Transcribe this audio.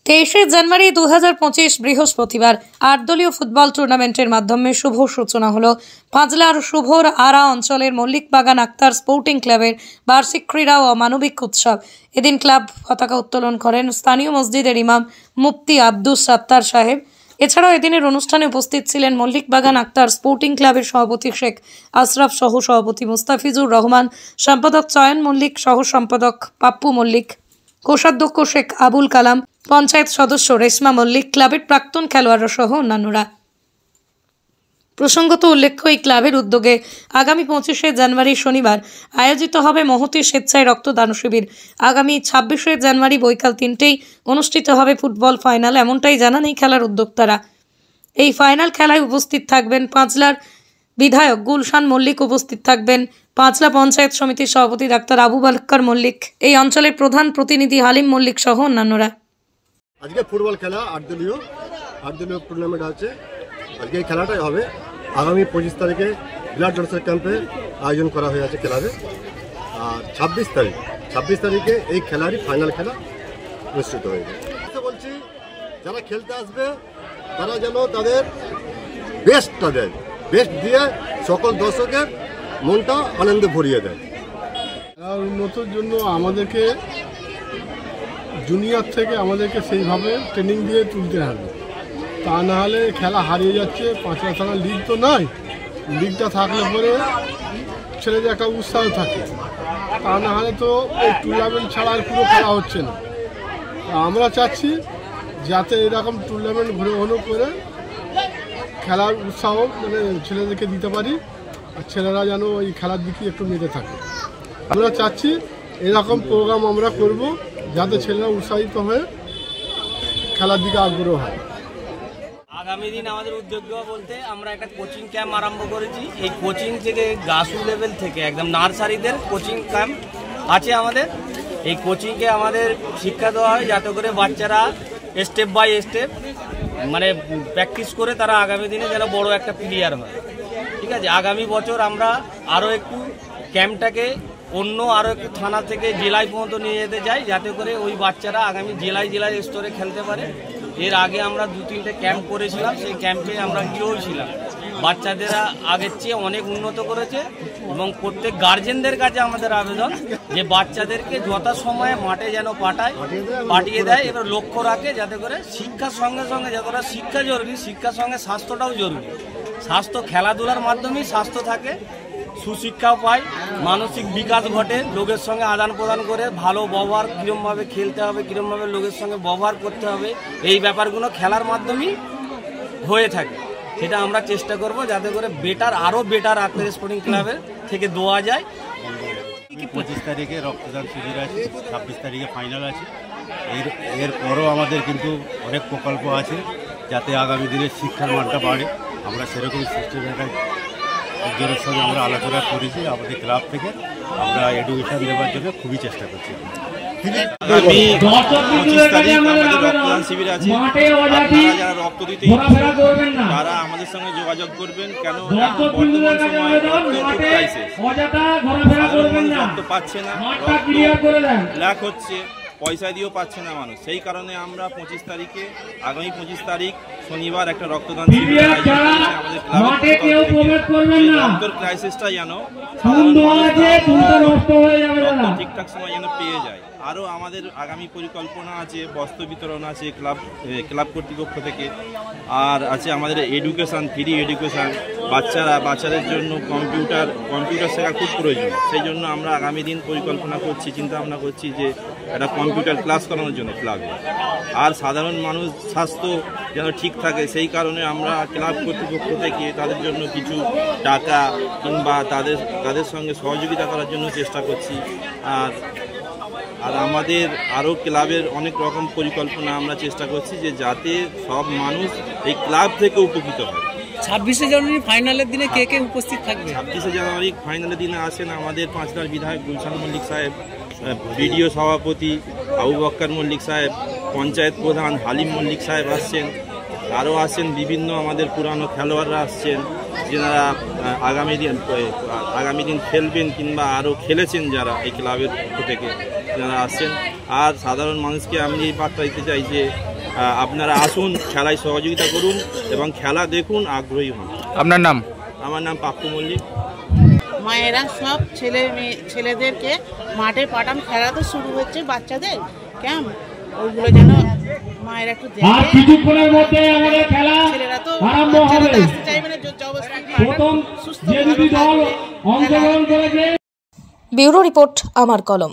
23শে জানুয়ারি 2025 বৃহস্পতিবার 8 দলীয় ফুটবল টুর্নামেন্টের মাধ্যমে শুভ সূচনা হলো পাঁচলার শুভর আরা অঞ্চলের মল্লিকবাগান আক্তার স্পোর্টিং ক্লাবের বার্ষিক ক্রীড়া ও মানবিক উৎসব। এদিন ক্লাব পতাকা উত্তোলন করেন স্থানীয় মসজিদের ইমাম মুফতি আব্দুস সাত্তার সাহেব। এছাড়াও এদিনের অনুষ্ঠানে উপস্থিত ছিলেন মল্লিকবাগান আক্তার স্পোর্টিং ক্লাবের সভাপতি শেখ আশরাফ সহ সভাপতি মুস্তাফিজুর রহমান, সম্পাদক চয়ন মল্লিক, সহ সম্পাদক পাপ্পু মল্লিক, কোষাধ্যক্ষ শেখ আবুল কালাম, পঞ্চায়েত সদস্য রেশমা মল্লিক, ক্লাবের প্রাক্তন খেলোয়াড়রা সহ অন্যান্যরা। প্রসঙ্গত উল্লেখ্য, এই ক্লাবের উদ্যোগে আগামী 25শে জানুয়ারি শনিবার আয়োজিত হবে মহতী স্বেচ্ছায় রক্তদান শিবির। আগামী 26শে জানুয়ারি বৈকাল 3টেই অনুষ্ঠিত হবে ফুটবল ফাইনাল, এমনটাই জানান এই খেলার উদ্যোক্তারা। এই ফাইনাল খেলায় উপস্থিত থাকবেন পাঁচলার বিধায়ক গুলশান মল্লিক, উপস্থিত থাকবেন পাঁচলা পঞ্চায়েত সমিতির সভাপতি ডাক্তার আবু বকর মল্লিক, এই অঞ্চলের প্রধান প্রতিনিধি হালিম মল্লিক সহ অন্যান্যরা। আজকে ফুটবল খেলা 8 দলীয় টুর্নামেন্ট আছে। আজকে এই খেলাটাই হবে। আগামী 25 তারিখে ব্লাড ডোনেশন ক্যাম্পে আয়োজন করা হয়েছে ক্লাবে। আর 26 তারিখে এই খেলারই ফাইনাল খেলা অনুষ্ঠিত হয়েছে। বলছি, যারা খেলতে আসবে তারা যেন তাদের বেস্টটা দেয়, বেস্ট দিয়ে সকল দর্শকের মনটা আনন্দে ভরিয়ে দেয়। আর উন্নতির জন্য আমাদেরকে জুনিয়র থেকে আমাদেরকে সেইভাবে ট্রেনিং দিয়ে তুলতে হবে, তা না হলে খেলা হারিয়ে যাচ্ছে। পাঁচলা থানার লিগ তো নয়, লিগটা থাকলে পরে ছেলেদের একটা উৎসাহ থাকে, তা না হলে তো এই টুর্নামেন্ট ছাড়া আর পুরো খেলা হচ্ছে না। আমরা চাচ্ছি যাতে এরকম টুর্নামেন্ট ঘন করে খেলার উৎসাহ মানে ছেলেদেরকে দিতে পারি, আর ছেলেরা যেন এই খেলার দিকে একটু মেতে থাকে। আমরা চাচ্ছি এরকম প্রোগ্রাম আমরা করব যাতে ছেলেরা উৎসাহিত হয়ে খেলার দিকে আগ্রহ হয়। আগামী দিন আমাদের উদ্যোগ বলতে আমরা একটা কোচিং ক্যাম্প আরম্ভ করেছি। এই কোচিং থেকে গ্রাসরুট লেভেল থেকে একদম নার্সারিদের কোচিং ক্যাম্প আছে আমাদের। এই কোচিংকে আমাদের শিক্ষা দেওয়া হয় যাতে করে বাচ্চারা স্টেপ বাই স্টেপ মানে প্র্যাকটিস করে তারা আগামী দিনে যেন বড় একটা প্লেয়ার হয়। ঠিক আছে, আগামী বছর আমরা আরও একটু ক্যাম্পটাকে আরও একটু থানা থেকে জেলায় পর্যন্ত নিয়ে যেতে চাই, যাতে করে ওই বাচ্চারা আগামী জেলায় স্তরে খেলতে পারে। এর আগে আমরা 2-3টে ক্যাম্প করেছিলাম, সেই ক্যাম্পে আমরা হিরোই ছিলাম। বাচ্চাদেরা আগের চেয়ে অনেক উন্নত করেছে এবং প্রত্যেক গার্জেনদের কাছে আমাদের আবেদন যে বাচ্চাদেরকে যথাসময়ে মাঠে যেন পাঠিয়ে দেয়। এবার লক্ষ্য রাখে যাতে করে শিক্ষার সঙ্গে সঙ্গে যতটা শিক্ষা জরুরি, শিক্ষার সঙ্গে স্বাস্থ্যটাও জরুরি। স্বাস্থ্য খেলাধুলার মাধ্যমেই স্বাস্থ্য থাকে, সুশিক্ষাও পায়, মানসিক বিকাশ ঘটে, লোকের সঙ্গে আদান প্রদান করে ভালো ব্যবহার, কীরমভাবে খেলতে হবে, কীরমভাবে লোকের সঙ্গে ব্যবহার করতে হবে, এই ব্যাপারগুলো খেলার মাধ্যমেই হয়ে থাকে। সেটা আমরা চেষ্টা করব যাতে করে আরও বেটার আক্তার স্পোর্টিং ক্লাবের থেকে দেওয়া যায়। 25 তারিখে রক্তদান শিবির আছে, 26 তারিখে ফাইনাল আছে। এরপরও আমাদের কিন্তু অনেক প্রকল্প আছে যাতে আগামী দিনে শিক্ষার মানটা বাড়ে। আমরা সেরকম সিস্টেমের একজনের সঙ্গে আমরা আলোচনা করেছি। আমাদের ক্লাব থেকে আমরা এডুকেশন দেওয়ার জন্য খুবই চেষ্টা করছি। আগামী 25 তারিখ আমাদের রক্তদান শিবির আছে। আপনারা যারা রক্ত দিতে তারা আমাদের সঙ্গে যোগাযোগ করবেন, কেন বর্তমান সময়ে রক্তের খুব ক্রাইসিস। সাধারণ মানুষ রক্ত পাচ্ছে না, রক্ত ল্যাক হচ্ছে, পয়সা দিয়েও পাচ্ছে না মানুষ। সেই কারণে আমরা আগামী 25 তারিখ শনিবার একটা রক্তদান শিবির আমাদের ক্লাবের রক্তের ক্রাইসিসটা যেন রক্ত ঠিকঠাক সময় যেন পেয়ে যায়। আরও আমাদের আগামী পরিকল্পনা আছে, বস্ত্র বিতরণ আছে ক্লাব কর্তৃপক্ষ থেকে, আর আছে আমাদের এডুকেশান, ফ্রি এডুকেশান। বাচ্চাদের জন্য কম্পিউটার শেখা খুব প্রয়োজন। সেই জন্য আমরা আগামী দিন পরিকল্পনা করছি, চিন্তা ভাবনা করছি যে একটা কম্পিউটার ক্লাস করানোর জন্য ক্লাবে। আর সাধারণ মানুষ স্বাস্থ্য যেন ঠিক থাকে, সেই কারণে আমরা ক্লাব কর্তৃপক্ষ থেকে তাদের জন্য কিছু টাকা কিংবা তাদের সঙ্গে সহযোগিতা করার জন্য চেষ্টা করছি। আর আমাদের আরও ক্লাবের অনেক রকম পরিকল্পনা আমরা চেষ্টা করছি যে যাতে সব মানুষ এই ক্লাব থেকে উপকৃত হয়। 26শে জানুয়ারি ফাইনালের দিনে কে উপস্থিত থাকবে? 26শে জানুয়ারি ফাইনালের দিনে আসেন আমাদের পাঁচলার বিধায়ক গুলশান মল্লিক সাহেব, বিডিও সভাপতি আবু বকর মল্লিক সাহেব, পঞ্চায়েত প্রধান হালিম মল্লিক সাহেব আসছেন। আরও আসছেন বিভিন্ন আমাদের পুরানো খেলোয়াড়রা আসছেন, যারা আগামী দিন খেলবেন কিংবা আরও খেলেছেন যারা এই ক্লাবের পক্ষ থেকে যারা আসছেন। আর সাধারণ মানুষকে আমি এই বার্তা দিতে চাই যে আপনারা আসুন, খেলায় সহযোগিতা করুন এবং খেলা দেখুন, আগ্রহী হন। আপনার নাম? আমার নাম পাপ্পু মল্লিক। মায়েরা সব ছেলেদেরকে মাঠে পাঠান, খেলা তো শুরু হচ্ছে বাচ্চাদের ক্যাম্প, ওইগুলো যেন মায়েরা একটু দেখে। ছেলেরা তো আসতে চাইবে না, ব্যুরো রিপোর্ট, আমার কলম।